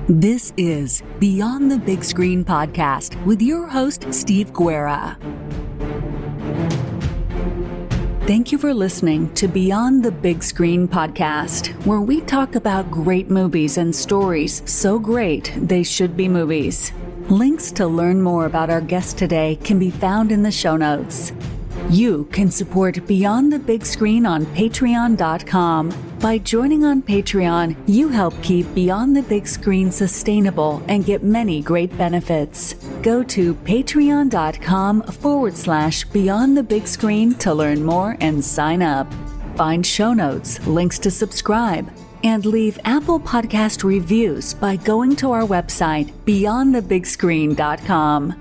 This is Beyond the Big Screen podcast with your host, Steve Guerra. Thank you for listening to Beyond the Big Screen podcast, where we talk about great movies and stories so great they should be movies. Links to learn more about our guest today can be found in the show notes. You can support Beyond the Big Screen on Patreon.com. By joining on Patreon, you help keep Beyond the Big Screen sustainable and get many great benefits. Go to patreon.com/Beyond the Big Screen to learn more and sign up. Find show notes, links to subscribe, and leave Apple Podcast reviews by going to our website, beyondthebigscreen.com.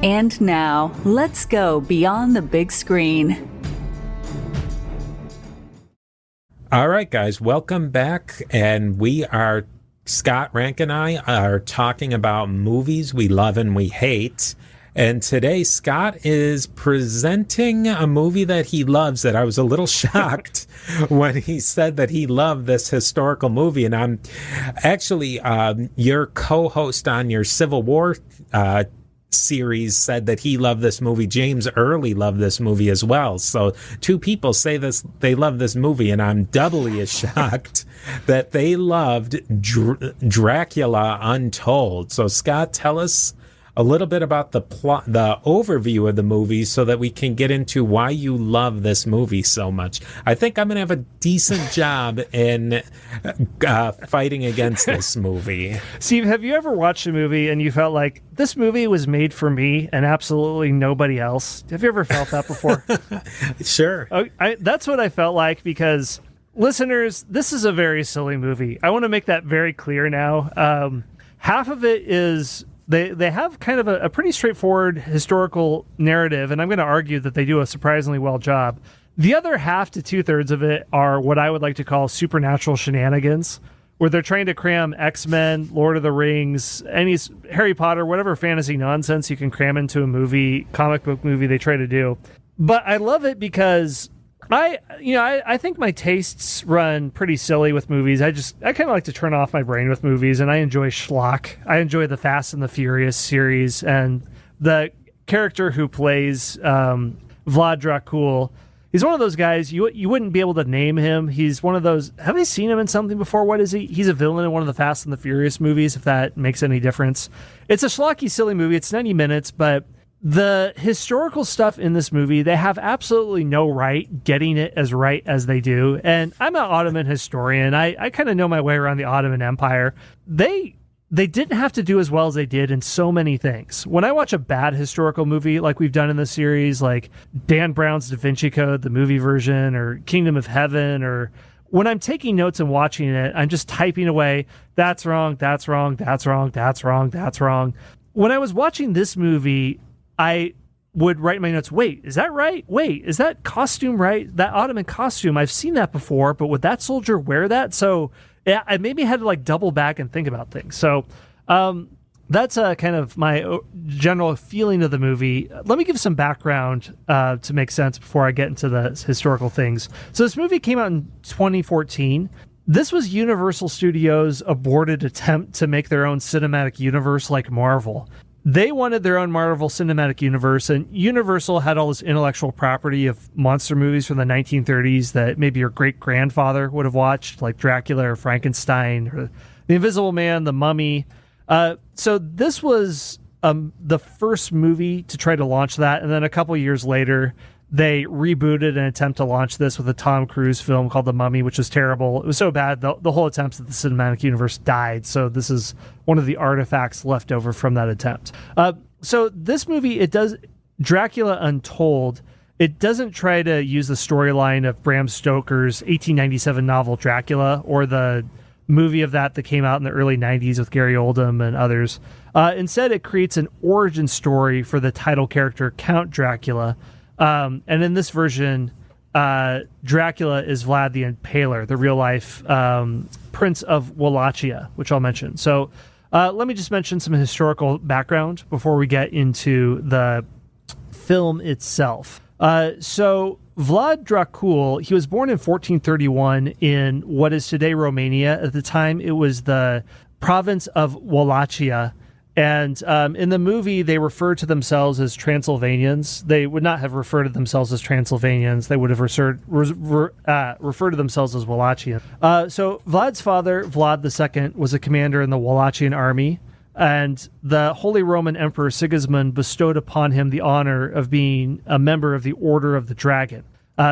And now, let's go beyond the big screen. All right, guys, welcome back. And Scott Rank and I are talking about movies we love and we hate. And today, Scott is presenting a movie that he loves that I was a little shocked when he said that he loved this historical movie. And I'm actually your co-host on your Civil War series said that he loved this movie. James Early loved this movie as well. So two people say they love this movie, and I'm doubly as shocked that they loved Dracula Untold. So Scott, tell us a little bit about the plot, the overview of the movie, so that we can get into why you love this movie so much. I think I'm going to have a decent job in fighting against this movie. Steve, have you ever watched a movie and you felt like this movie was made for me and absolutely nobody else? Have you ever felt that before? Sure. That's what I felt like, because listeners, this is a very silly movie. I want to make that very clear now. Half of it is They have kind of a pretty straightforward historical narrative, and I'm going to argue that they do a surprisingly well job. The other half to two-thirds of it are what I would like to call supernatural shenanigans, where they're trying to cram X-Men, Lord of the Rings, any Harry Potter, whatever fantasy nonsense you can cram into a movie, comic book movie they try to do. But I love it because I think my tastes run pretty silly with movies. I kind of like to turn off my brain with movies, and I enjoy schlock. I enjoy the Fast and the Furious series, and the character who plays Vlad Dracula, he's one of those guys, you wouldn't be able to name him. He's one of those, have you seen him in something before? What is he? He's a villain in one of the Fast and the Furious movies, if that makes any difference. It's a schlocky, silly movie. It's 90 minutes, but the historical stuff in this movie, they have absolutely no right getting it as right as they do. And I'm an Ottoman historian. I kind of know my way around the Ottoman Empire. They didn't have to do as well as they did in so many things. When I watch a bad historical movie like we've done in this series, like Dan Brown's Da Vinci Code, the movie version, or Kingdom of Heaven, or when I'm taking notes and watching it, I'm just typing away, that's wrong, that's wrong, that's wrong, that's wrong, that's wrong. When I was watching this movie, I would write in my notes, wait, is that right? Wait, is that costume right? That Ottoman costume, I've seen that before, but would that soldier wear that? So yeah, I maybe had to double back and think about things. So that's kind of my general feeling of the movie. Let me give some background to make sense before I get into the historical things. So this movie came out in 2014. This was Universal Studios' aborted attempt to make their own cinematic universe like Marvel. They wanted their own Marvel Cinematic Universe, and Universal had all this intellectual property of monster movies from the 1930s that maybe your great-grandfather would have watched, like Dracula or Frankenstein or The Invisible Man, The Mummy. So this was the first movie to try to launch that, and then a couple years later, they rebooted an attempt to launch this with a Tom Cruise film called The Mummy, which was terrible. It was so bad, the whole attempt at the cinematic universe died. So this is one of the artifacts left over from that attempt. So this movie, it does Dracula Untold. It doesn't try to use the storyline of Bram Stoker's 1897 novel Dracula, or the movie of that came out in the early 90s with Gary Oldman and others. Instead, it creates an origin story for the title character, Count Dracula. And in this version, Dracula is Vlad the Impaler, the real-life Prince of Wallachia, which I'll mention. So let me just mention some historical background before we get into the film itself. So Vlad Dracula, he was born in 1431 in what is today Romania. At the time, it was the province of Wallachia. And in the movie, they refer to themselves as Transylvanians. They would not have referred to themselves as Transylvanians. They would have referred to themselves as Wallachian. So Vlad's father, Vlad II, was a commander in the Wallachian army, and the Holy Roman Emperor Sigismund bestowed upon him the honor of being a member of the Order of the Dragon.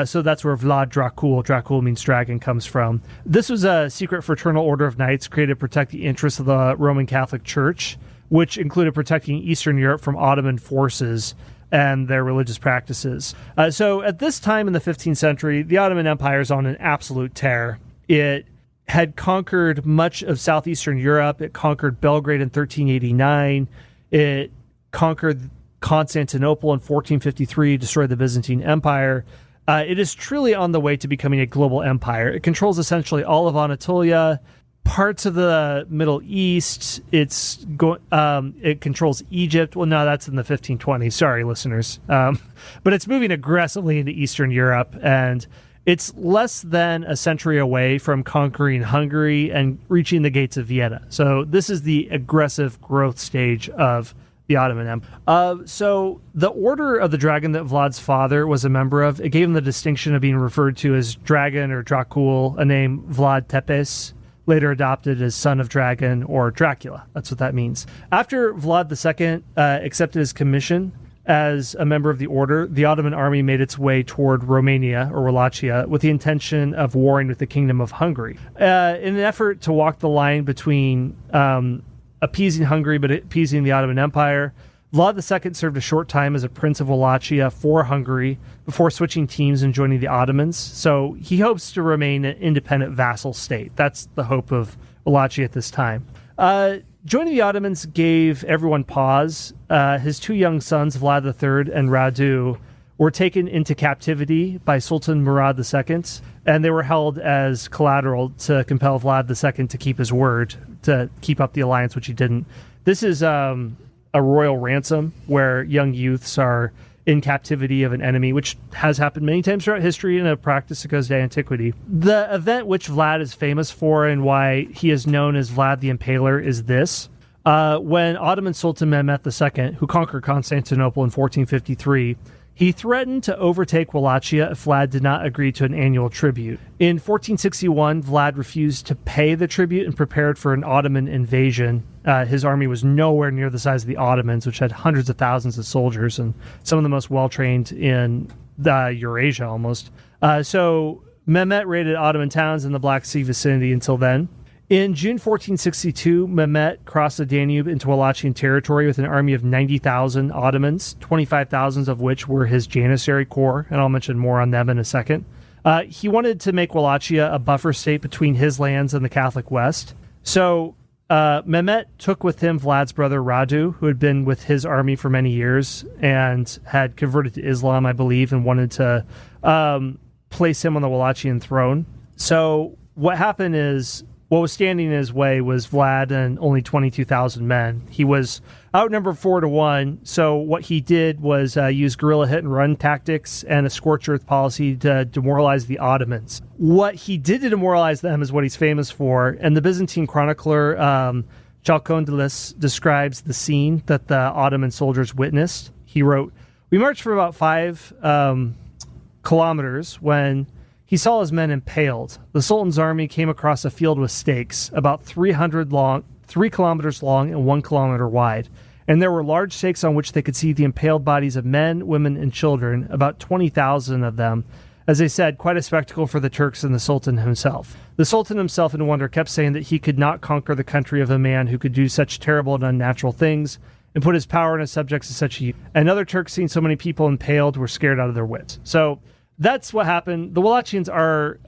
So that's where Vlad Dracul means dragon, comes from. This was a secret fraternal order of knights created to protect the interests of the Roman Catholic Church, which included protecting Eastern Europe from Ottoman forces and their religious practices. So at this time in the 15th century, the Ottoman Empire is on an absolute tear. It had conquered much of southeastern Europe. It conquered Belgrade in 1389. It conquered Constantinople in 1453, destroyed the Byzantine Empire. It is truly on the way to becoming a global empire. It controls essentially all of Anatolia, parts of the Middle East. It controls Egypt. Well, no, that's in the 1520s. Sorry, listeners. But it's moving aggressively into Eastern Europe, and it's less than a century away from conquering Hungary and reaching the gates of Vienna. So this is the aggressive growth stage of the Ottoman Empire. So the Order of the Dragon that Vlad's father was a member of, it gave him the distinction of being referred to as Dragon or Dracul, a name Vlad Tepes later adopted as Son of Dragon or Dracula. That's what that means. After Vlad II accepted his commission as a member of the order, the Ottoman army made its way toward Romania or Wallachia with the intention of warring with the Kingdom of Hungary. In an effort to walk the line between appeasing Hungary but appeasing the Ottoman Empire, Vlad II served a short time as a prince of Wallachia for Hungary before switching teams and joining the Ottomans. So he hopes to remain an independent vassal state. That's the hope of Wallachia at this time. Joining the Ottomans gave everyone pause. His two young sons, Vlad III and Radu, were taken into captivity by Sultan Murad II, and they were held as collateral to compel Vlad II to keep his word, to keep up the alliance, which he didn't. This is a royal ransom where young youths are in captivity of an enemy, which has happened many times throughout history and a practice that goes to antiquity. The event which Vlad is famous for and why he is known as Vlad the Impaler is this. When Ottoman Sultan Mehmet II, who conquered Constantinople in 1453, he threatened to overtake Wallachia if Vlad did not agree to an annual tribute. In 1461, Vlad refused to pay the tribute and prepared for an Ottoman invasion. His army was nowhere near the size of the Ottomans, which had hundreds of thousands of soldiers and some of the most well-trained in Eurasia almost. So Mehmet raided Ottoman towns in the Black Sea vicinity until then. In June 1462, Mehmet crossed the Danube into Wallachian territory with an army of 90,000 Ottomans, 25,000 of which were his Janissary Corps, and I'll mention more on them in a second. He wanted to make Wallachia a buffer state between his lands and the Catholic West. So Mehmet took with him Vlad's brother Radu, who had been with his army for many years and had converted to Islam, I believe, and wanted to place him on the Wallachian throne. So what happened is, what was standing in his way was Vlad and only 22,000 men. He was outnumbered 4-1, so what he did was use guerrilla hit-and-run tactics and a scorched earth policy to demoralize the Ottomans. What he did to demoralize them is what he's famous for, and the Byzantine chronicler Chalcondylas describes the scene that the Ottoman soldiers witnessed. He wrote, "We marched for about 5 kilometers when he saw his men impaled. The Sultan's army came across a field with stakes, about 3 kilometers long and 1 kilometer wide. And there were large stakes on which they could see the impaled bodies of men, women, and children, about 20,000 of them. As I said, quite a spectacle for the Turks and the Sultan himself. The Sultan himself, in wonder, kept saying that he could not conquer the country of a man who could do such terrible and unnatural things and put his power in his subjects to such a use. And other Turks, seeing so many people impaled, were scared out of their wits." So that's what happened. The Wallachians are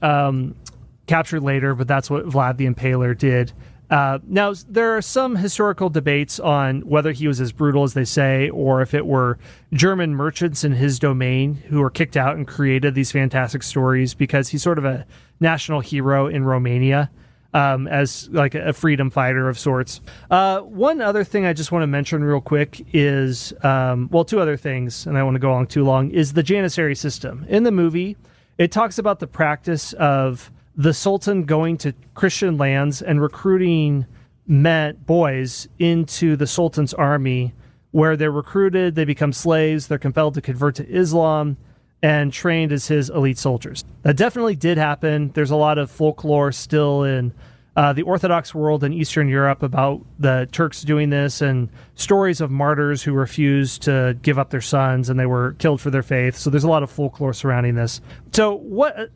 captured later, but that's what Vlad the Impaler did. Now, there are some historical debates on whether he was as brutal as they say, or if it were German merchants in his domain who were kicked out and created these fantastic stories, because he's sort of a national hero in Romania, as like a freedom fighter of sorts. One other thing I just want to mention real quick is, two other things, and I don't want to go on too long, is the Janissary system. In the movie, it talks about the practice of the Sultan going to Christian lands and recruiting boys into the Sultan's army, where they're recruited, they become slaves, they're compelled to convert to Islam, and trained as his elite soldiers. That definitely did happen. There's a lot of folklore still in the Orthodox world in Eastern Europe about the Turks doing this, and stories of martyrs who refused to give up their sons and they were killed for their faith. So there's a lot of folklore surrounding this. So what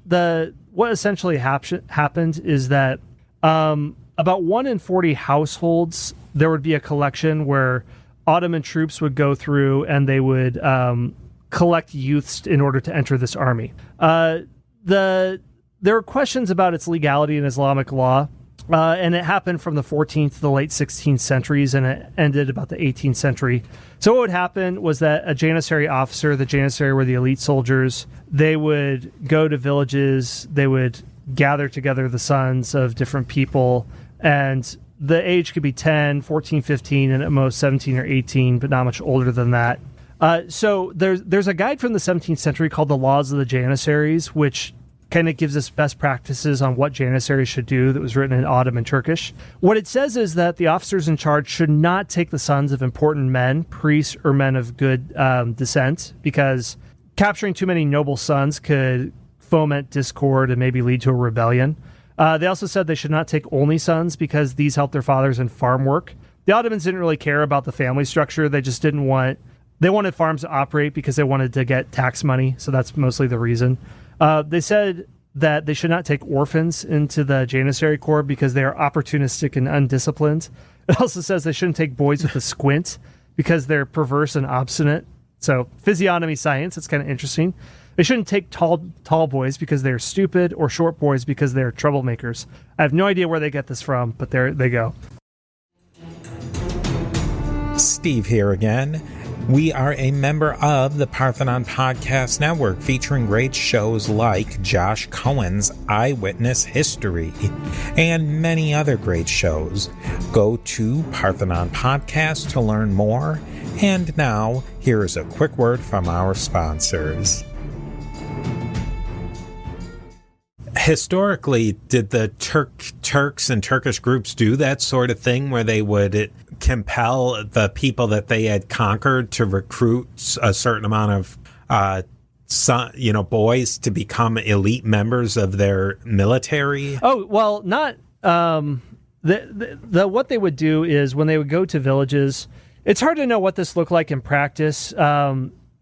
essentially happened is that about 1 in 40 households, there would be a collection where Ottoman troops would go through and they would collect youths in order to enter this army. There were questions about its legality in Islamic law, and it happened from the 14th to the late 16th centuries, and it ended about the 18th century. So what would happen was that a Janissary officer, the Janissary were the elite soldiers, they would go to villages, they would gather together the sons of different people, and the age could be 10, 14, 15, and at most 17 or 18, but not much older than that. So there's a guide from the 17th century called The Laws of the Janissaries, which kind of gives us best practices on what Janissaries should do, that was written in Ottoman Turkish. What it says is that the officers in charge should not take the sons of important men, priests, or men of good descent, because capturing too many noble sons could foment discord and maybe lead to a rebellion. They also said they should not take only sons because these helped their fathers in farm work. The Ottomans didn't really care about the family structure. They just they wanted farms to operate because they wanted to get tax money. So that's mostly the reason. They said that they should not take orphans into the Janissary Corps because they are opportunistic and undisciplined. It also says they shouldn't take boys with a squint because they're perverse and obstinate. So physiognomy science, it's kind of interesting. They shouldn't take tall boys because they're stupid, or short boys because they're troublemakers. I have no idea where they get this from, but there they go. Steve here again. We are a member of the Parthenon Podcast Network, featuring great shows like Josh Cohen's Eyewitness History and many other great shows. Go to Parthenon Podcast to learn more. And now, here is a quick word from our sponsors. Historically, did the Turks and Turkish groups do that sort of thing where they would compel the people that they had conquered to recruit a certain amount of boys to become elite members of their military? Oh, well, not what they would do is when they would go to villages, it's hard to know what this looked like in practice.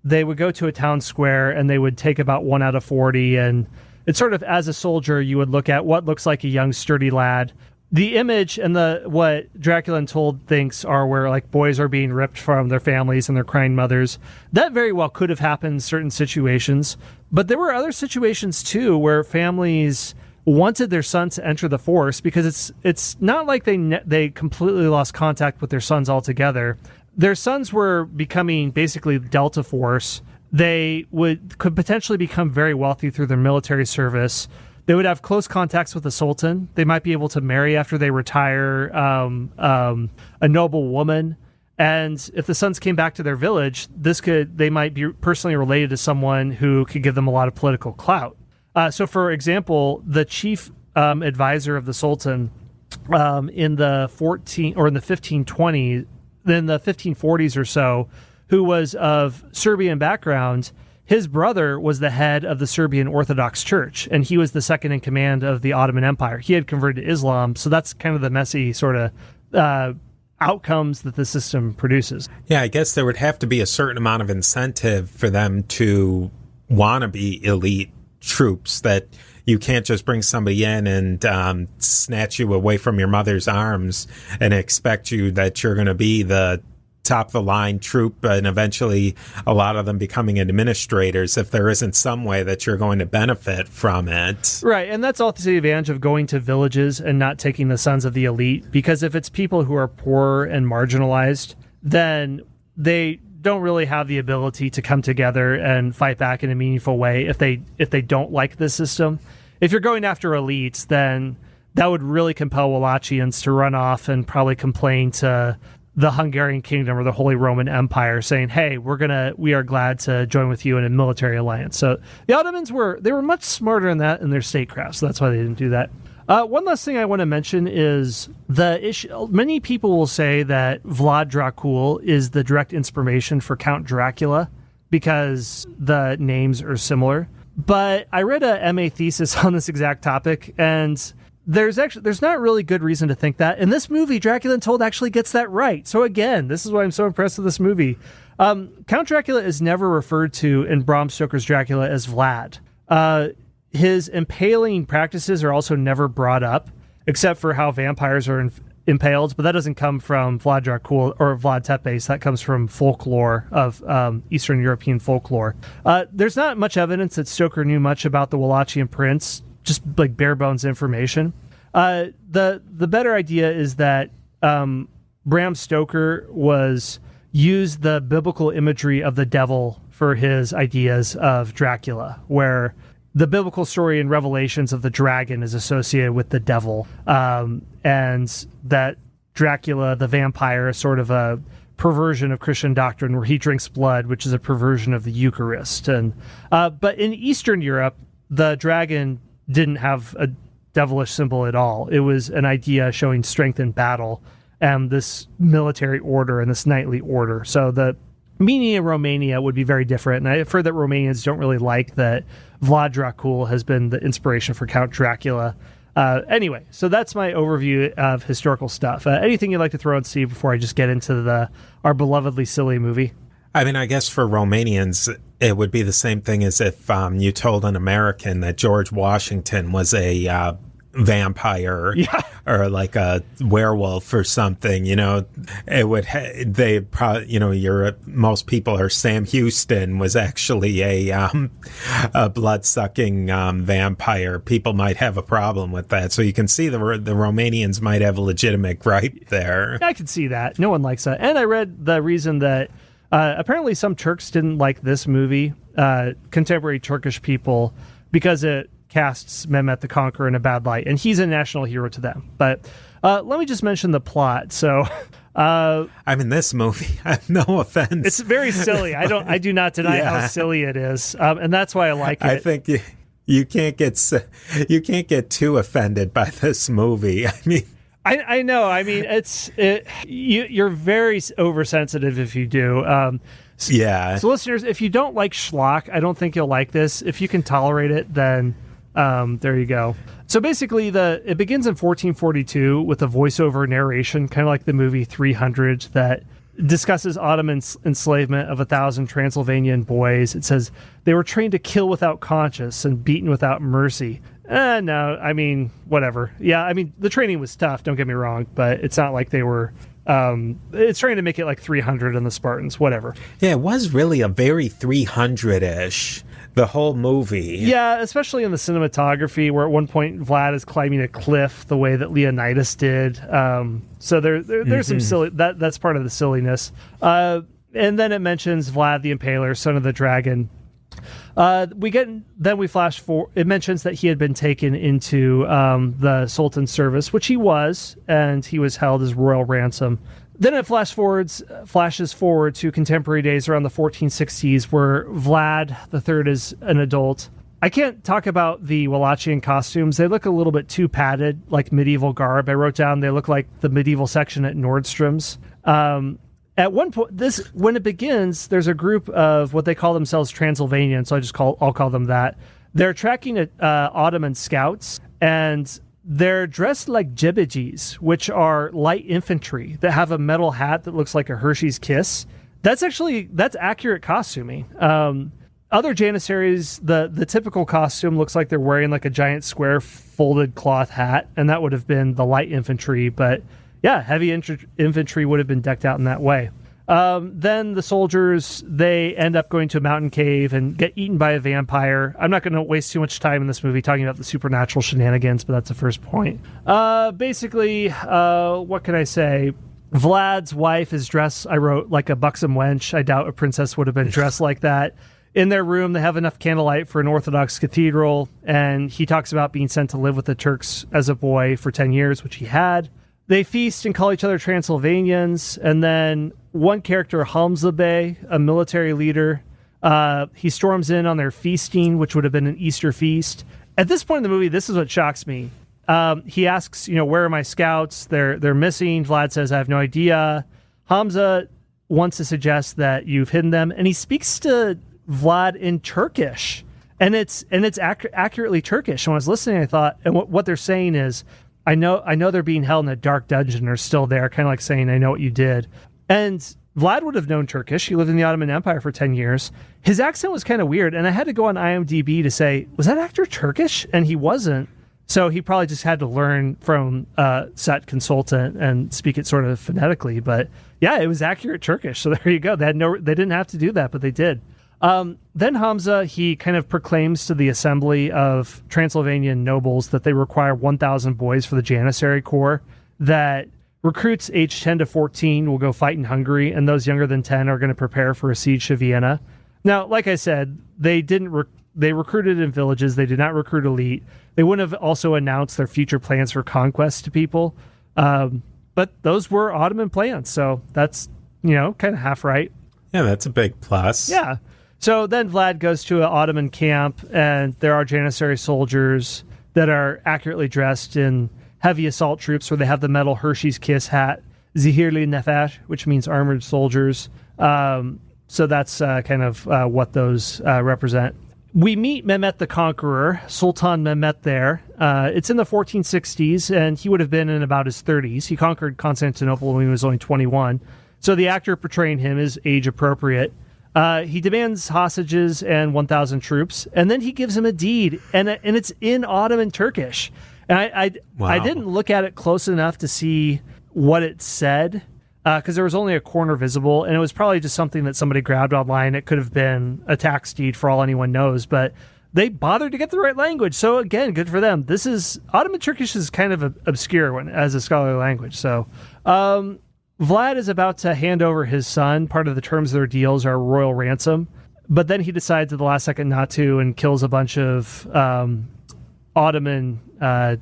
They would go to a town square and they would take about 1 out of 40, and it's sort of, as a soldier, you would look at what looks like a young, sturdy lad. The image and what Dracula Untold thinks are where like boys are being ripped from their families and their crying mothers. That very well could have happened in certain situations, but there were other situations too where families wanted their sons to enter the force, because it's not like they completely lost contact with their sons altogether. Their sons were becoming basically Delta Force. They could potentially become very wealthy through their military service. They would have close contacts with the Sultan. They might be able to marry after they retire a noble woman. And if the sons came back to their village, they might be personally related to someone who could give them a lot of political clout. So, for example, the chief advisor of the Sultan in the 1520s, in the 1540s or so, who was of Serbian background, his brother was the head of the Serbian Orthodox Church, and he was the second in command of the Ottoman Empire. He had converted to Islam, so that's kind of the messy sort of outcomes that the system produces. Yeah, I guess there would have to be a certain amount of incentive for them to want to be elite troops, that you can't just bring somebody in and snatch you away from your mother's arms and expect you that you're going to be the top-of-the-line troop, and eventually a lot of them becoming administrators, if there isn't some way that you're going to benefit from it. Right, and that's also the advantage of going to villages and not taking the sons of the elite, because if it's people who are poor and marginalized, then they don't really have the ability to come together and fight back in a meaningful way if they don't like the system. If you're going after elites, then that would really compel Wallachians to run off and probably complain to the Hungarian kingdom or the Holy Roman Empire, saying, hey, we are glad to join with you in a military alliance. So the Ottomans were much smarter in that in their statecraft, so that's why they didn't do that. One last thing I want to mention is the issue. Many people will say that Vlad Dracul is the direct inspiration for Count Dracula because the names are similar. But I read a MA thesis on this exact topic, and there's not really good reason to think that. In this movie, Dracula Untold actually gets that right. So again, this is why I'm so impressed with this movie. Count Dracula is never referred to in Bram Stoker's Dracula as Vlad. His impaling practices are also never brought up, except for how vampires are impaled, but that doesn't come from Vlad Dracul or Vlad Tepes. That comes from folklore of Eastern European folklore. There's not much evidence that Stoker knew much about the Wallachian prince, just like bare bones information. The better idea is that Bram Stoker used the biblical imagery of the devil for his ideas of Dracula, where the biblical story in Revelations of the dragon is associated with the devil, and that Dracula, the vampire, is sort of a perversion of Christian doctrine where he drinks blood, which is a perversion of the Eucharist. And but in Eastern Europe, the dragon didn't have a devilish symbol at all. It was an idea showing strength in battle and this military order and this knightly order. So the meaning in Romania would be very different. And I've heard that Romanians don't really like that Vlad Dracul has been the inspiration for Count Dracula. Anyway, so that's my overview of historical stuff. Anything you'd like to throw in, Steve, before I just get into our belovedly silly movie? I mean, I guess for Romanians, it would be the same thing as if you told an American that George Washington was a vampire or like a werewolf or something. It would they probably most people are Sam Houston was actually a blood-sucking vampire. People might have a problem with that, so you can see the Romanians might have a legitimate gripe there. I can see that. No one likes that. And I read the reason that apparently some Turks didn't like this movie, contemporary Turkish people, because it casts Mehmet the Conqueror in a bad light, and he's a national hero to them. But let me just mention the plot. So, this movie, I have no offense. It's very silly. I do not deny how silly it is, and that's why I like it. I think you can't get too offended by this movie. I mean, I know. I mean, you're very oversensitive if you do. So listeners, if you don't like schlock, I don't think you'll like this. If you can tolerate it, then there you go. So basically, it begins in 1442 with a voiceover narration, kind of like the movie 300, that discusses Ottoman enslavement of 1,000 Transylvanian boys. It says they were trained to kill without conscience and beaten without mercy. No, I mean, whatever. Yeah, I mean, the training was tough, don't get me wrong, but it's not like they were... it's trying to make it like 300 in the Spartans, whatever. Yeah, it was really a very 300-ish, the whole movie. Yeah, especially in the cinematography, where at one point Vlad is climbing a cliff the way that Leonidas did. So there's some silly... That's part of the silliness. And then it mentions Vlad the Impaler, son of the dragon. We flash forward. It mentions that he had been taken into the Sultan's service, which he was, and he was held as royal ransom. Then it flashes forward to contemporary days around the 1460s, where Vlad III is an adult. I can't talk about the Wallachian costumes. They look a little bit too padded, like medieval garb. I wrote down they look like the medieval section at Nordstrom's. At one point, when it begins, there's a group of what they call themselves Transylvanians, so I'll call them that. They're tracking Ottoman scouts, and they're dressed like jebejis, which are light infantry that have a metal hat that looks like a Hershey's Kiss. That's accurate costuming. Other Janissaries, the typical costume looks like they're wearing like a giant square folded cloth hat, and that would have been the light infantry, but yeah, heavy infantry would have been decked out in that way. Then the soldiers, they end up going to a mountain cave and get eaten by a vampire. I'm not going to waste too much time in this movie talking about the supernatural shenanigans, but that's the first point. Basically, what can I say? Vlad's wife is dressed, I wrote, like a buxom wench. I doubt a princess would have been dressed like that. In their room, they have enough candlelight for an Orthodox cathedral, and he talks about being sent to live with the Turks as a boy for 10 years, which he had. They feast and call each other Transylvanians, and then one character, Hamza Bey, a military leader, he storms in on their feasting, which would have been an Easter feast. At this point in the movie, this is what shocks me. He asks, where are my scouts? They're missing. Vlad says, I have no idea. Hamza wants to suggest that you've hidden them, and he speaks to Vlad in Turkish, and it's accurately Turkish. When I was listening, I thought, and what they're saying is, I know they're being held in a dark dungeon or still there, kind of like saying, I know what you did. And Vlad would have known Turkish. He lived in the Ottoman Empire for 10 years. His accent was kind of weird, and I had to go on IMDb to say, was that actor Turkish? And he wasn't. So he probably just had to learn from set consultant and speak it sort of phonetically. But yeah, it was accurate Turkish. So there you go. They didn't have to do that, but they did. Then Hamza, he kind of proclaims to the assembly of Transylvanian nobles that they require 1,000 boys for the Janissary Corps, that recruits aged 10 to 14 will go fight in Hungary, and those younger than 10 are going to prepare for a siege to Vienna. Now, like I said, they recruited in villages. They did not recruit elite. They wouldn't have also announced their future plans for conquest to people. But those were Ottoman plans. So that's, kind of half right. Yeah, that's a big plus. Yeah. So then Vlad goes to an Ottoman camp, and there are Janissary soldiers that are accurately dressed in heavy assault troops, where they have the metal Hershey's Kiss hat, Zihirli Nefer, which means armored soldiers. So that's kind of what those represent. We meet Mehmet the Conqueror, Sultan Mehmet there. It's in the 1460s, and he would have been in about his 30s. He conquered Constantinople when he was only 21. So the actor portraying him is age appropriate. He demands hostages and 1,000 troops, and then he gives him a deed, and it's in Ottoman Turkish. And I didn't look at it close enough to see what it said, because there was only a corner visible, and it was probably just something that somebody grabbed online. It could have been a tax deed for all anyone knows, but they bothered to get the right language. So again, good for them. Ottoman Turkish is kind of obscure as a scholarly language. So Vlad is about to hand over his son. Part of the terms of their deals are royal ransom, but then he decides at the last second not to and kills a bunch of Ottoman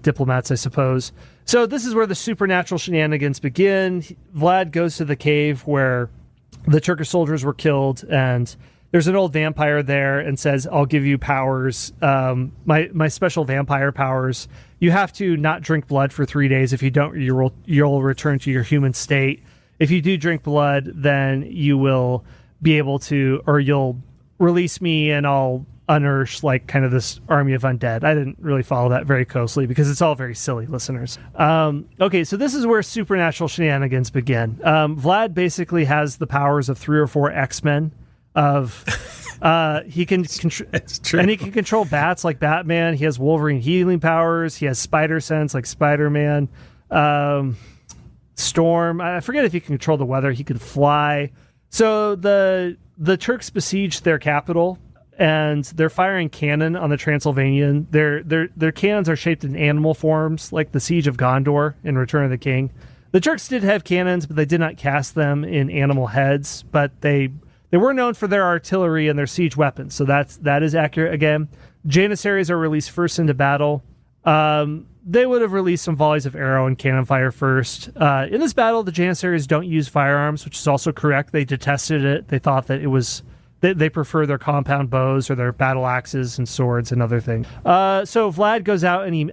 diplomats, I suppose. So this is where the supernatural shenanigans begin. Vlad goes to the cave where the Turkish soldiers were killed, and there's an old vampire there and says, I'll give you powers, my special vampire powers. You have to not drink blood for 3 days. If you don't, you'll return to your human state. If you do drink blood, then you will be able to, or you'll release me and I'll unearth like kind of this army of undead. I didn't really follow that very closely because it's all very silly, listeners. Okay, so this is where supernatural shenanigans begin. Vlad basically has the powers of 3 or 4 X-Men. He can control bats like Batman. He has Wolverine healing powers. He has spider sense like Spider-Man. Storm. I forget if he can control the weather. He can fly. So the Turks besieged their capital, and they're firing cannon on the Transylvanian. Their cannons are shaped in animal forms, like the Siege of Gondor in Return of the King. The Turks did have cannons, but they did not cast them in animal heads. But they were known for their artillery and their siege weapons, so that is accurate again. Janissaries are released first into battle. They would have released some volleys of arrow and cannon fire first. In this battle, the Janissaries don't use firearms, which is also correct. They detested it. They thought that it was... They prefer their compound bows or their battle axes and swords and other things. So Vlad goes out and he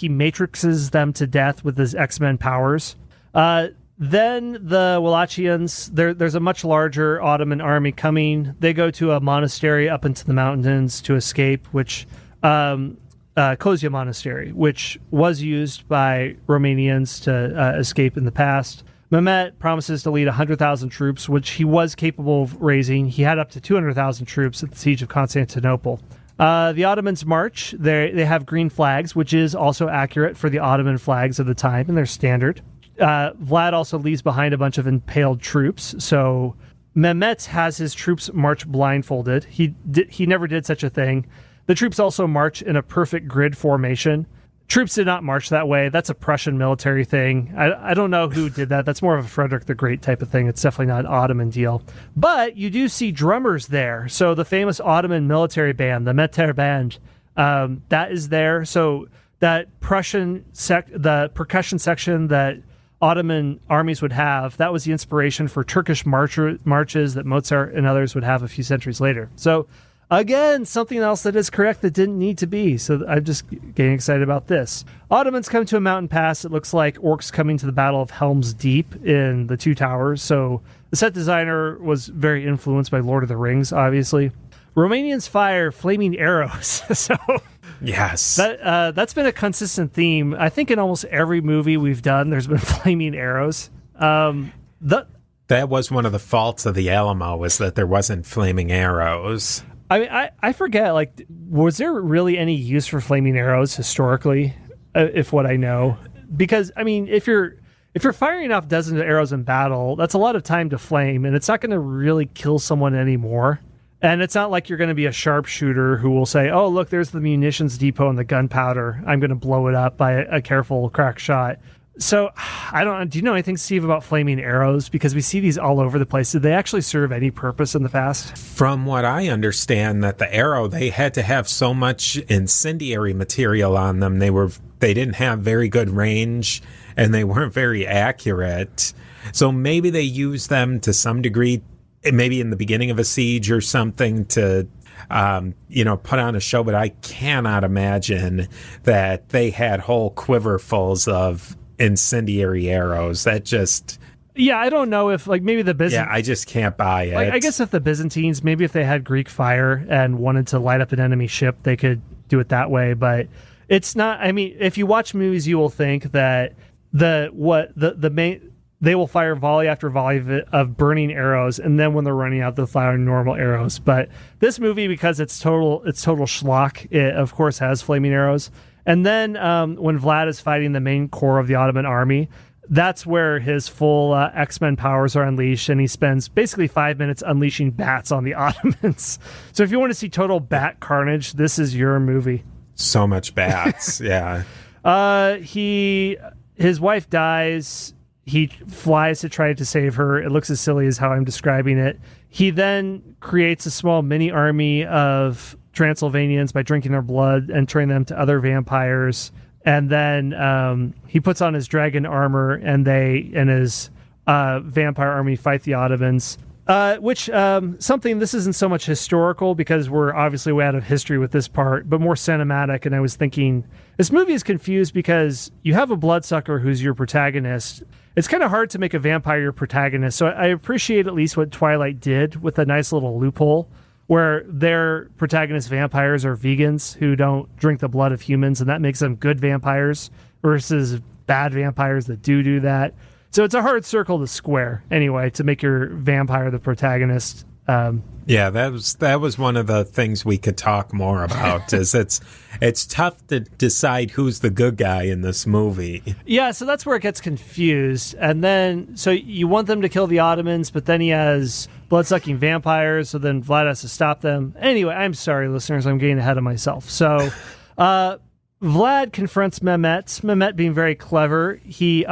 matrixes them to death with his X-Men powers. Then the Wallachians, there's a much larger Ottoman army coming. They go to a monastery up into the mountains to escape, which Kozia Monastery, which was used by Romanians to escape in the past. Mehmet promises to lead 100,000 troops, which he was capable of raising. He had up to 200,000 troops at the Siege of Constantinople. The Ottomans march. They have green flags, which is also accurate for the Ottoman flags of the time, and they're standard. Vlad also leaves behind a bunch of impaled troops, so Mehmet has his troops march blindfolded. He never did such a thing. The troops also march in a perfect grid formation. Troops did not march that way. That's a Prussian military thing. I don't know who did that. That's more of a Frederick the Great type of thing. It's definitely not an Ottoman deal. But you do see drummers there. So the famous Ottoman military band, the Meter Band, that is there. So that the percussion section that Ottoman armies would have, that was the inspiration for Turkish marches that Mozart and others would have a few centuries later. So Again, something else that is correct that didn't need to be. So I'm just getting excited about this. Ottomans come to a mountain pass. It looks like orcs coming to the Battle of Helm's Deep in the Two Towers. So the set designer was very influenced by Lord of the Rings, obviously. Romanians fire flaming arrows. So yes, that's been a consistent theme. I think in almost every movie we've done, there's been flaming arrows. That was one of the faults of the Alamo, was that there wasn't flaming arrows. I mean, I forget, like, was there really any use for flaming arrows historically, if what I know? Because, I mean, if you're firing off dozens of arrows in battle, that's a lot of time to flame, and it's not going to really kill someone anymore. And it's not like you're going to be a sharpshooter who will say, oh, look, there's the munitions depot and the gunpowder. I'm going to blow it up by a careful crack shot. So, do you know anything, Steve, about flaming arrows? Because we see these all over the place. Did they actually serve any purpose in the past? From what I understand, that the arrow, they had to have so much incendiary material on them. They didn't have very good range, and they weren't very accurate. So maybe they used them to some degree, maybe in the beginning of a siege or something, to put on a show. But I cannot imagine that they had whole quiverfuls of incendiary arrows. That just... Yeah, I don't know if, like, maybe the Byzantines... Yeah, I just can't buy it. I guess if the Byzantines, maybe if they had Greek fire and wanted to light up an enemy ship, they could do it that way. But it's not... I mean, if you watch movies, you will think that they will fire volley after volley of burning arrows, and then when they're running out, they'll fire normal arrows. But this movie, because it's total schlock, it of course has flaming arrows. And then when Vlad is fighting the main core of the Ottoman army, that's where his full X-Men powers are unleashed, and he spends basically 5 minutes unleashing bats on the Ottomans. So if you want to see total bat carnage, this is your movie. So much bats, yeah. His wife dies. He flies to try to save her. It looks as silly as how I'm describing it. He then creates a small mini army of Transylvanians by drinking their blood and turning them to other vampires. And then he puts on his dragon armor, and his vampire army fight the Ottomans. This isn't so much historical because we're obviously way out of history with this part, but more cinematic. And I was thinking, this movie is confused because you have a bloodsucker who's your protagonist. It's kind of hard to make a vampire your protagonist. So I appreciate at least what Twilight did with a nice little loophole where their protagonist vampires are vegans who don't drink the blood of humans, and that makes them good vampires versus bad vampires that do that. So it's a hard circle to square, anyway, to make your vampire the protagonist. Yeah, that was one of the things we could talk more about. Is it's tough to decide who's the good guy in this movie. Yeah, so that's where it gets confused. And then, so you want them to kill the Ottomans, but then he has blood-sucking vampires, so then Vlad has to stop them. Anyway, I'm sorry, listeners, I'm getting ahead of myself. So, Vlad confronts Mehmet. Mehmet, being very clever, he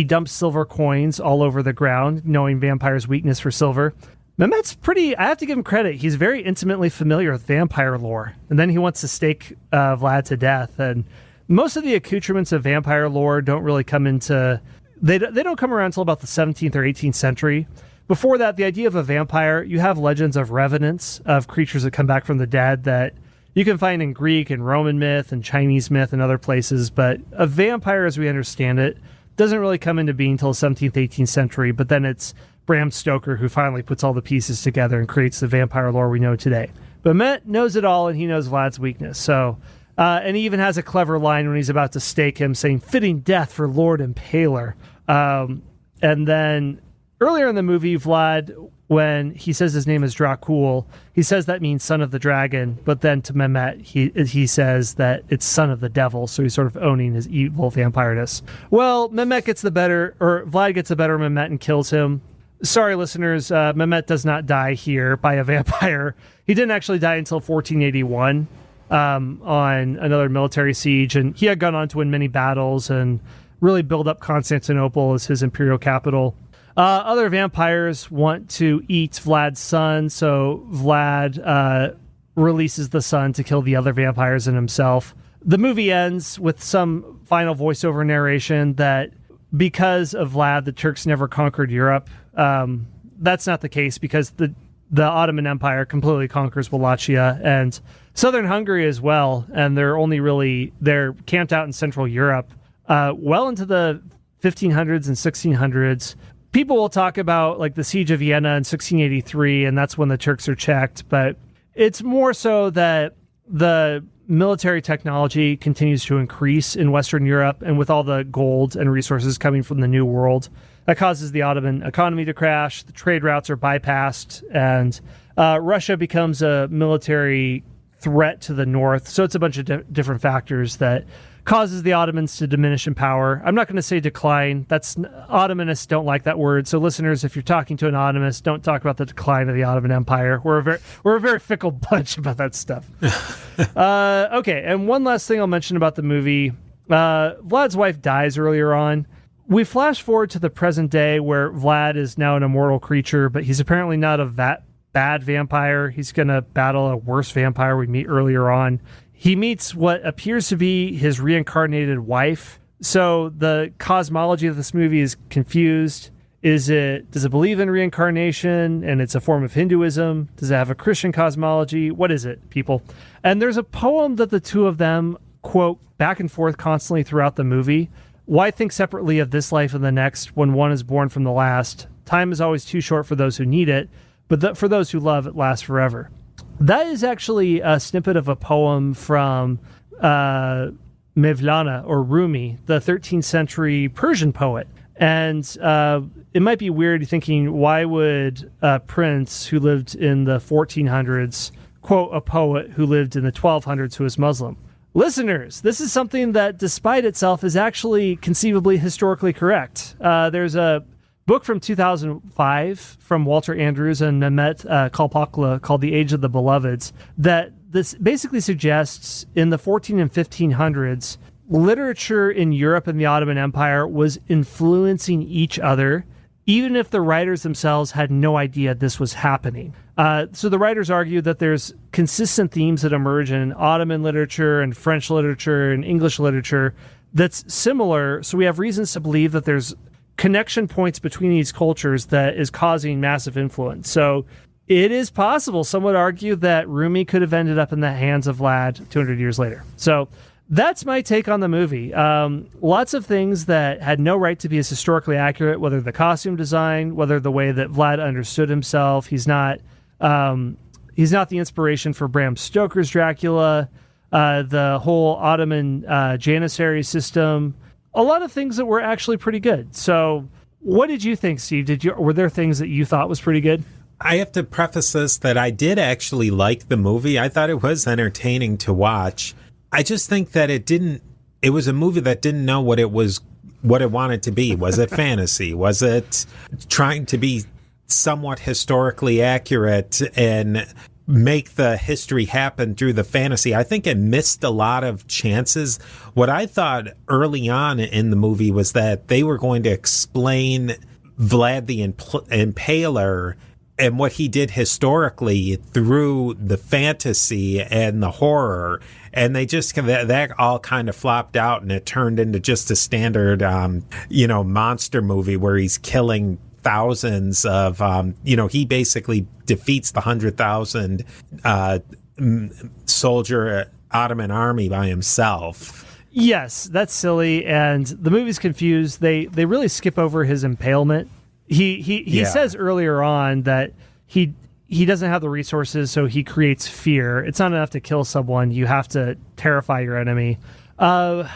dumps silver coins all over the ground, knowing vampires' weakness for silver. Mehmet's I have to give him credit. He's very intimately familiar with vampire lore. And then he wants to stake Vlad to death. And most of the accoutrements of vampire lore don't really come into... They don't come around until about the 17th or 18th century. Before that, the idea of a vampire, you have legends of revenants, of creatures that come back from the dead that you can find in Greek and Roman myth and Chinese myth and other places. But a vampire, as we understand it, doesn't really come into being until the 17th, 18th century. But then it's Bram Stoker who finally puts all the pieces together and creates the vampire lore we know today. But Mehmet knows it all, and he knows Vlad's weakness. So, and he even has a clever line when he's about to stake him, saying, "Fitting death for Lord Impaler." And then earlier in the movie, Vlad, when he says his name is Dracula, he says that means son of the dragon. But then to Mehmet, he says that it's son of the devil. So he's sort of owning his evil vampireness. Well, Vlad gets the better of Mehmet and kills him. Sorry, listeners, Mehmet does not die here by a vampire. He didn't actually die until 1481 on another military siege, and he had gone on to win many battles and really build up Constantinople as his imperial capital. Other vampires want to eat Vlad's son, so Vlad releases the son to kill the other vampires and himself. The movie ends with some final voiceover narration that because of Vlad, the Turks never conquered Europe. That's not the case because the Ottoman Empire completely conquers Wallachia and southern Hungary as well, and they're camped out in Central Europe well into the 1500s and 1600s. People will talk about like the Siege of Vienna in 1683, and that's when the Turks are checked, but it's more so that the military technology continues to increase in Western Europe, and with all the gold and resources coming from the New World, that causes the Ottoman economy to crash, the trade routes are bypassed, and Russia becomes a military threat to the north. So it's a bunch of different factors that causes the Ottomans to diminish in power. I'm not going to say decline. Ottomanists don't like that word. So listeners, if you're talking to an Ottomanist, don't talk about the decline of the Ottoman Empire. We're a very fickle bunch about that stuff. Okay, and one last thing I'll mention about the movie. Vlad's wife dies earlier on. We flash forward to the present day where Vlad is now an immortal creature, but he's apparently not a bad vampire. He's going to battle a worse vampire we meet earlier on. He meets what appears to be his reincarnated wife. So the cosmology of this movie is confused. Does it believe in reincarnation and it's a form of Hinduism? Does it have a Christian cosmology? What is it, people? And there's a poem that the two of them quote back and forth constantly throughout the movie. Why think separately of this life and the next when one is born from the last? Time is always too short for those who need it, but for those who love, it lasts forever. That is actually a snippet of a poem from Mevlana or Rumi, the 13th century Persian poet. And it might be weird thinking, why would a prince who lived in the 1400s quote a poet who lived in the 1200s who was Muslim? Listeners, this is something that, despite itself, is actually conceivably historically correct. There's a book from 2005 from Walter Andrews and Mehmet Kalpaklı called The Age of the Beloveds that this basically suggests in the 14 and 1500s, literature in Europe and the Ottoman Empire was influencing each other, even if the writers themselves had no idea this was happening. So the writers argue that there's consistent themes that emerge in Ottoman literature and French literature and English literature that's similar. So we have reasons to believe that there's connection points between these cultures that is causing massive influence. So it is possible. Some would argue that Rumi could have ended up in the hands of Vlad 200 years later. So that's my take on the movie. Lots of things that had no right to be as historically accurate, whether the costume design, whether the way that Vlad understood himself. He's not the inspiration for Bram Stoker's Dracula, the whole Ottoman Janissary system. A lot of things that were actually pretty good. So what did you think, Steve? Were there things that you thought was pretty good? I have to preface this that I did actually like the movie. I thought it was entertaining to watch. I just think that it was a movie that didn't know what it wanted to be. Was it fantasy? Was it trying to be somewhat historically accurate and make the history happen through the fantasy? I think it missed a lot of chances. What I thought early on in the movie was that they were going to explain Vlad the Impaler and what he did historically through the fantasy and the horror. And they just, that all kind of flopped out, and it turned into just a standard, monster movie where he's killing thousands of, he basically defeats the 100,000 soldier Ottoman army by himself. Yes, that's silly, and the movie's confused. They really skip over his impalement. He says earlier on that he doesn't have the resources, so he creates fear. It's not enough to kill someone. You have to terrify your enemy. Maybe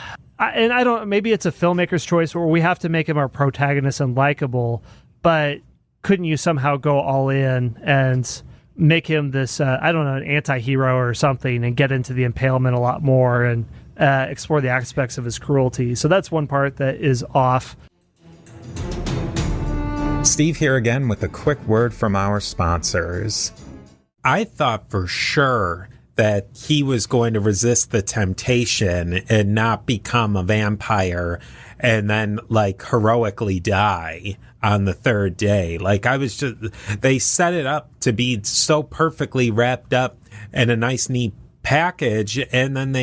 it's a filmmaker's choice where we have to make him our protagonist and likable, but couldn't you somehow go all in and make him this, an anti-hero or something, and get into the impalement a lot more and explore the aspects of his cruelty? So that's one part that is off. Steve here again with a quick word from our sponsors. I thought for sure that he was going to resist the temptation and not become a vampire and then heroically die on the third day. They set it up to be so perfectly wrapped up in a nice, neat package, and then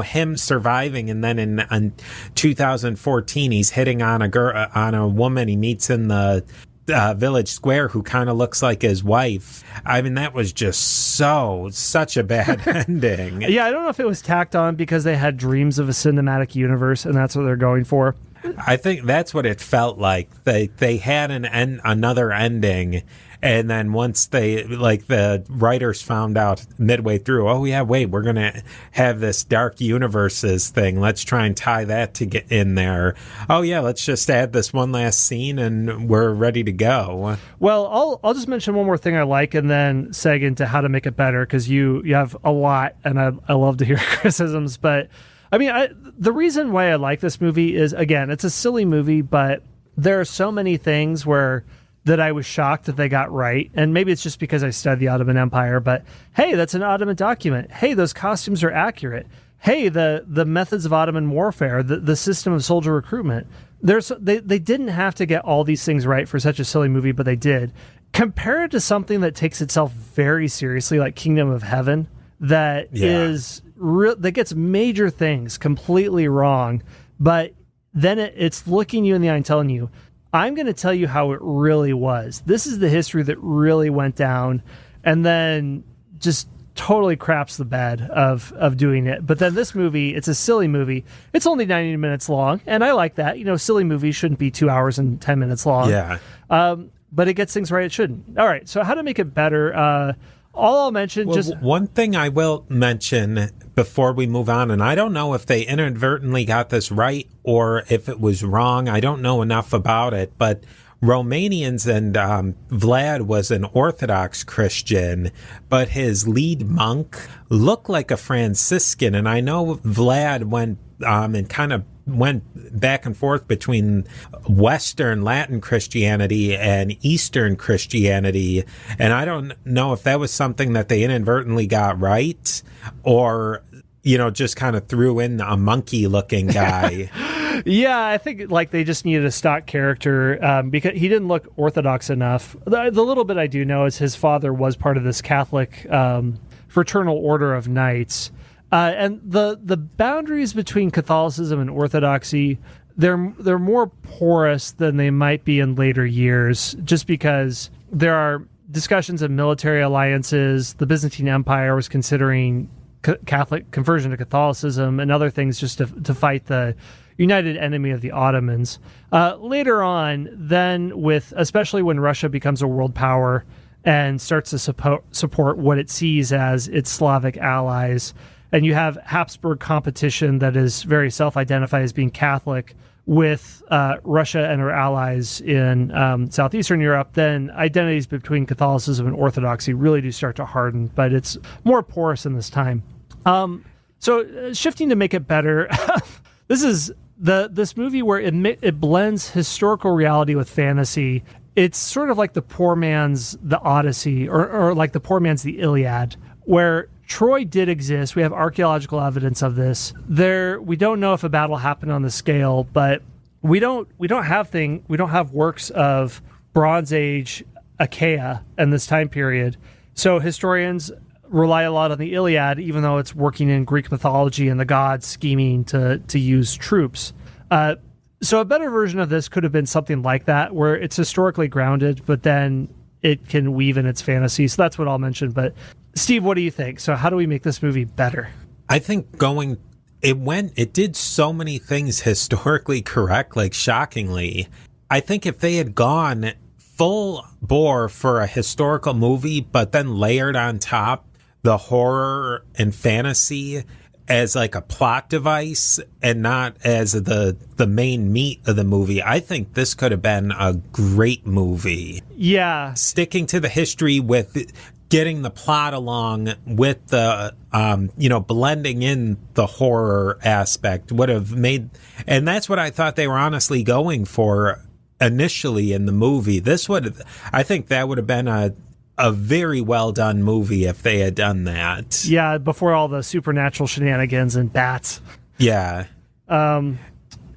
him surviving, and then in 2014 he's hitting on a woman he meets in the village square who kind of looks like his wife. I mean, that was just such a bad ending. Yeah, I don't know if it was tacked on because they had dreams of a cinematic universe and that's what they're going for. I think that's what it felt like. They had another ending, and then once the writers found out midway through, oh yeah, wait, we're gonna have this dark universes thing. Let's try and tie that to get in there. Oh yeah, let's just add this one last scene, and we're ready to go. Well, I'll just mention one more thing I like, and then seg into how to make it better because you have a lot, and I love to hear criticisms, but. I mean, the reason why I like this movie is, again, it's a silly movie, but there are so many things that I was shocked that they got right. And maybe it's just because I studied the Ottoman Empire, but hey, that's an Ottoman document. Hey, those costumes are accurate. Hey, the methods of Ottoman warfare, the system of soldier recruitment. They didn't have to get all these things right for such a silly movie, but they did. Compare it to something that takes itself very seriously, like Kingdom of Heaven, that gets major things completely wrong, but then it's looking you in the eye and telling you, I'm going to tell you how it really was. This is the history that really went down, and then just totally craps the bed of doing it. But then this movie, it's a silly movie. It's only 90 minutes long, and I like that. You know, silly movies shouldn't be 2 hours and 10 minutes long. Yeah. But it gets things right, it shouldn't. All right, so how to make it better? All I'll mention, one thing I will mention before we move on, and I don't know if they inadvertently got this right or if it was wrong. I don't know enough about it, but Romanians and Vlad was an Orthodox Christian, but his lead monk looked like a Franciscan, and I know Vlad went and kind of went back and forth between Western Latin Christianity and Eastern Christianity. And I don't know if that was something that they inadvertently got right or, just kind of threw in a monkey looking guy. Yeah, I think they just needed a stock character because he didn't look Orthodox enough. The little bit I do know is his father was part of this Catholic fraternal order of knights. And the boundaries between Catholicism and Orthodoxy, they're more porous than they might be in later years, just because there are discussions of military alliances. The Byzantine Empire was considering Catholic conversion to Catholicism and other things just to fight the united enemy of the Ottomans. Later on, then especially when Russia becomes a world power and starts to support what it sees as its Slavic allies, and you have Habsburg competition that is very self-identified as being Catholic with Russia and her allies in southeastern Europe, then identities between Catholicism and Orthodoxy really do start to harden, but it's more porous in this time. So shifting to make it better, this is this movie where it blends historical reality with fantasy. It's sort of like the poor man's The Odyssey or like the poor man's The Iliad, where Troy did exist. We have archaeological evidence of this. We don't know if a battle happened on the scale, but we don't have works of Bronze Age Achaia in this time period. So historians rely a lot on the Iliad, even though it's working in Greek mythology and the gods scheming to use troops. So a better version of this could have been something like that, where it's historically grounded, but then it can weave in its fantasy. So that's what I'll mention. But Steve, what do you think? So how do we make this movie better? I think it did so many things historically correct, like shockingly. I think if they had gone full bore for a historical movie, but then layered on top the horror and fantasy as like a plot device and not as the main meat of the movie, I think this could have been a great movie. Yeah. Sticking to the history with getting the plot along with the, blending in the horror aspect would have made, and that's what I thought they were honestly going for initially in the movie. I think that would have been a very well done movie if they had done that. Yeah, before all the supernatural shenanigans and bats. Yeah.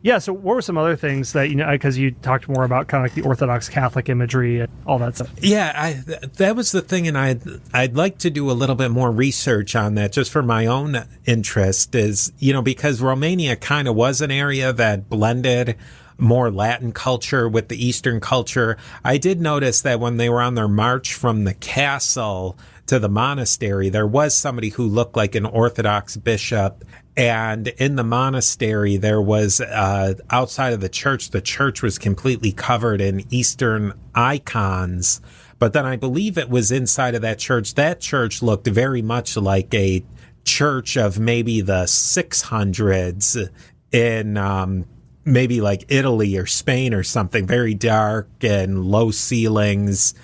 Yeah, so what were some other things that, because you talked more about kind of like the Orthodox Catholic imagery and all that stuff? Yeah, that was the thing, and I'd like to do a little bit more research on that just for my own interest is, because Romania kind of was an area that blended more Latin culture with the Eastern culture. I did notice that when they were on their march from the castle to the monastery, there was somebody who looked like an Orthodox bishop. And in the monastery, there was, outside of the church was completely covered in Eastern icons. But then I believe it was inside of that church. That church looked very much like a church of maybe the 600s in maybe like Italy or Spain or something, very dark and low ceilings.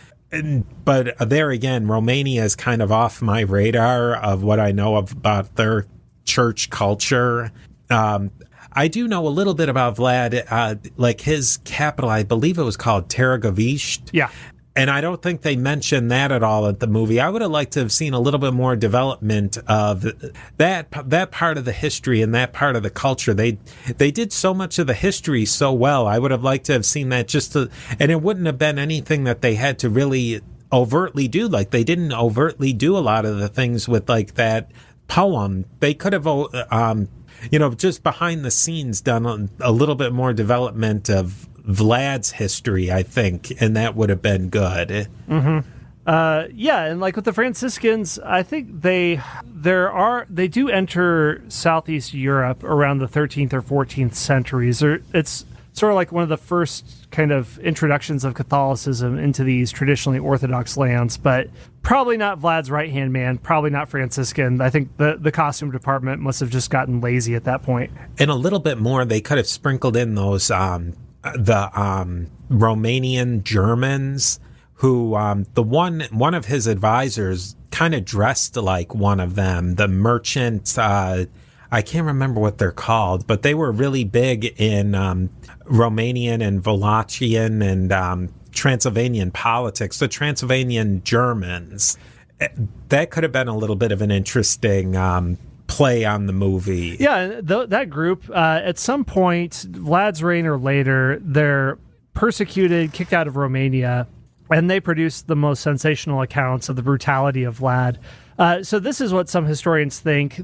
But there again, Romania is kind of off my radar of what I know about their church culture. I do know a little bit about Vlad, like his capital, I believe it was called Teragovist. Yeah. And I don't think they mentioned that at all at the movie. I would have liked to have seen a little bit more development of that part of the history and that part of the culture. They did so much of the history so well. I would have liked to have seen that and it wouldn't have been anything that they had to really overtly do. Like they didn't overtly do a lot of the things with like that poem. They could have, just behind the scenes done a little bit more development of Vlad's history, I think, and that would have been good. Mm-hmm. And like with the Franciscans, I think they do enter Southeast Europe around the 13th or 14th centuries. It's sort of like one of the first kind of introductions of Catholicism into these traditionally Orthodox lands, but probably not Vlad's right-hand man, probably not Franciscan. I think the costume department must have just gotten lazy at that point. And a little bit more, they could have sprinkled in those the Romanian Germans who one of his advisors kind of dressed like one of them, the merchant. I can't remember what they're called, but they were really big in Romanian and Wallachian and Transylvanian politics, the Transylvanian Germans. That could have been a little bit of an interesting play on the movie. Yeah, that group, at some point, Vlad's reign or later, they're persecuted, kicked out of Romania, and they produce the most sensational accounts of the brutality of Vlad. So this is what some historians think.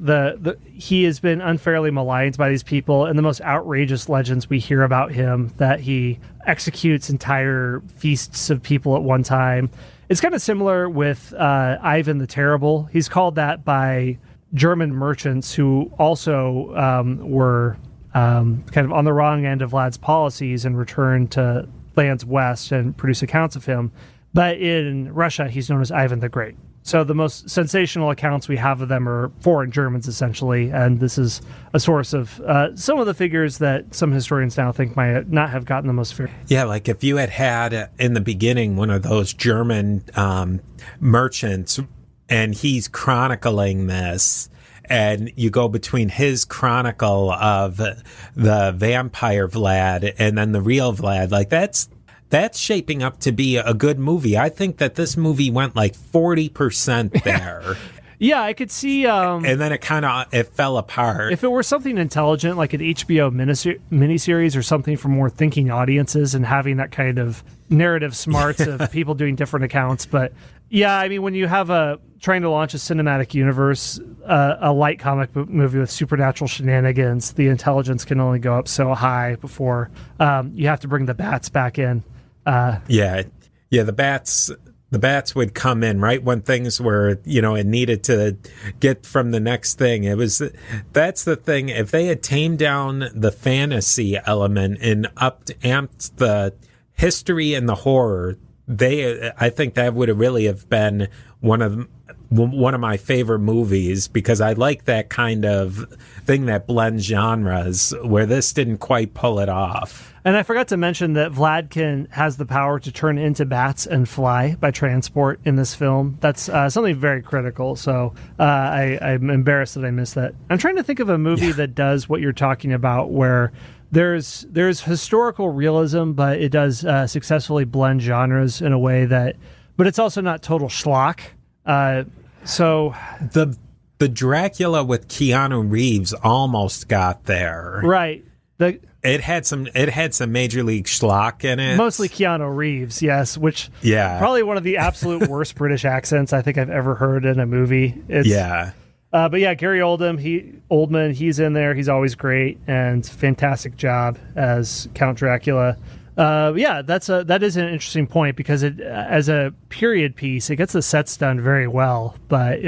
He has been unfairly maligned by these people, and the most outrageous legends we hear about him, that he executes entire feasts of people at one time. It's kind of similar with Ivan the Terrible. He's called that by German merchants who also were kind of on the wrong end of Vlad's policies and returned to lands west and produce accounts of him. But in Russia, he's known as Ivan the Great. So the most sensational accounts we have of them are foreign Germans, essentially, and this is a source of some of the figures that some historians now think might not have gotten the most fair. Yeah, like if you had in the beginning one of those German merchants, and he's chronicling this, and you go between his chronicle of the vampire Vlad and then the real Vlad, like that's shaping up to be a good movie. I think that this movie went like 40% there. Yeah, I could see... and then it fell apart. If it were something intelligent, like an HBO miniseries or something for more thinking audiences and having that kind of narrative smarts of people doing different accounts. But yeah, I mean, when you have trying to launch a cinematic universe, a light comic book movie with supernatural shenanigans, the intelligence can only go up so high before you have to bring the bats back in. The bats would come in right when things were, it needed to get from the next thing. That's the thing. If they had tamed down the fantasy element and amped the history and the horror, I think that would have really have been one of my favorite movies, because I like that kind of thing that blends genres, where this didn't quite pull it off. And I forgot to mention that Vlad has the power to turn into bats and fly by transport in this film. That's something very critical. So I'm embarrassed that I missed that. I'm trying to think of a movie that does what you're talking about, where there's historical realism, but it does successfully blend genres in a way but it's also not total schlock. So the Dracula with Keanu Reeves almost got there. Right. It had some Major League schlock in it. Mostly Keanu Reeves, yes, which probably one of the absolute worst British accents I think I've ever heard in a movie. But yeah, Gary Oldman, he's in there. He's always great, and fantastic job as Count Dracula. That is an interesting point, because it, as a period piece, it gets the sets done very well, but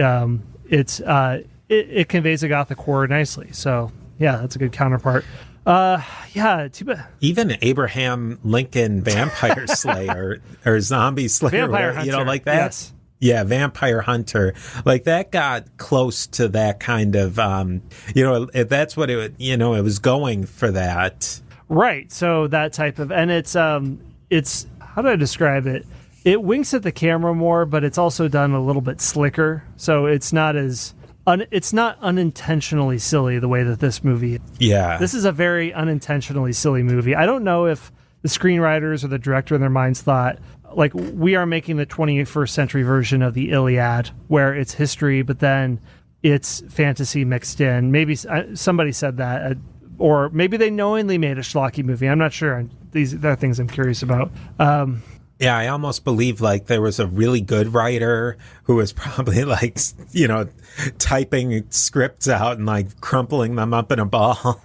it conveys a gothic horror nicely. So yeah, that's a good counterpart. Too bad. Even Abraham Lincoln Vampire Slayer or Zombie Slayer, Vampire Hunter, like that. Yes. Yeah, Vampire Hunter, like that got close to that kind of, that's what it was going for that. Right. So that type of, and it's how do I describe it? It winks at the camera more, but it's also done a little bit slicker. So it's not it's not unintentionally silly the way that this movie is. Yeah. This is a very unintentionally silly movie. I don't know if the screenwriters or the director in their minds thought, like, we are making the 21st century version of the Iliad, where it's history, but then it's fantasy mixed in. Maybe somebody said that, or maybe they knowingly made a schlocky movie. I'm not sure. These are things I'm curious about. Yeah, I almost believe like there was a really good writer who was probably like, typing scripts out and like crumpling them up in a ball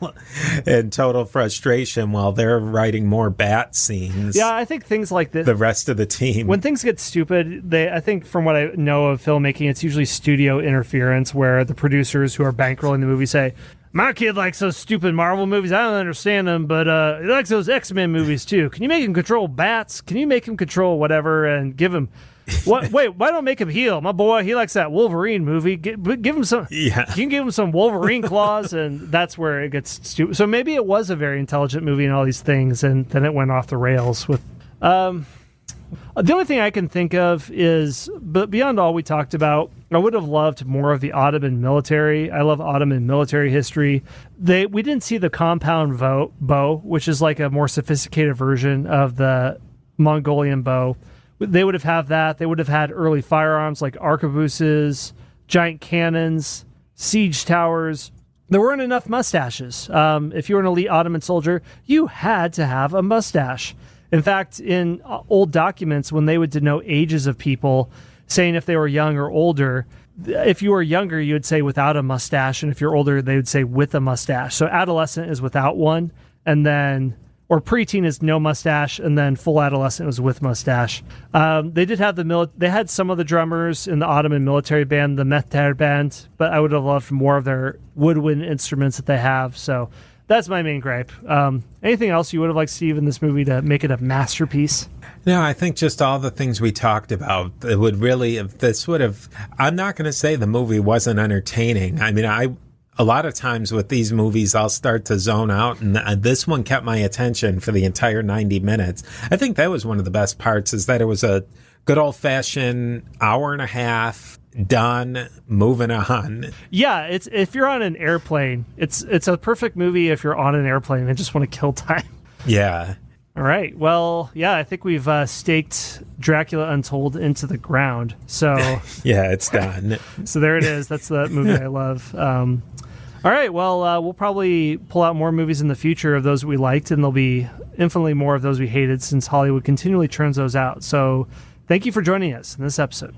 in total frustration while they're writing more bat scenes. Yeah, I think things like this. The rest of the team. When things get stupid, I think from what I know of filmmaking, it's usually studio interference where the producers who are bankrolling the movie say, my kid likes those stupid Marvel movies. I don't understand them, but he likes those X-Men movies too. Can you make him control bats? Can you make him control whatever and give him... Wait, why don't make him heal? My boy, he likes that Wolverine movie. Give him some... Yeah. You can give him some Wolverine claws, and that's where it gets stupid. So maybe it was a very intelligent movie and all these things, and then it went off the rails with... The only thing I can think of is, but beyond all we talked about, I would have loved more of the Ottoman military. I love Ottoman military history. We didn't see the compound bow, which is like a more sophisticated version of the Mongolian bow. They would have had that. They would have had early firearms like arquebuses, giant cannons, siege towers. There weren't enough mustaches. If you were an elite Ottoman soldier, you had to have a mustache. In fact, in old documents, when they would denote ages of people, saying if they were young or older, if you were younger, you would say without a mustache, and if you're older, they would say with a mustache. So adolescent is without one, and then, or preteen is no mustache, and then full adolescent was with mustache. They did have they had some of the drummers in the Ottoman military band, the Mehter band, but I would have loved more of their woodwind instruments that they have. So that's my main gripe. Anything else you would have liked, Steve, in this movie to make it a masterpiece? No, I think just all the things we talked about, it would really, I'm not going to say the movie wasn't entertaining. I mean, a lot of times with these movies, I'll start to zone out, and this one kept my attention for the entire 90 minutes. I think that was one of the best parts, is that it was a good old-fashioned hour and a half, done, moving on. Yeah, if you're on an airplane, it's a perfect movie if you're on an airplane and just want to kill time. Yeah. All right. Well, yeah, I think we've staked Dracula Untold into the ground. So yeah, it's done. So there it is. That's the movie I love. All right. Well, we'll probably pull out more movies in the future of those we liked, and there'll be infinitely more of those we hated, since Hollywood continually churns those out. So thank you for joining us in this episode.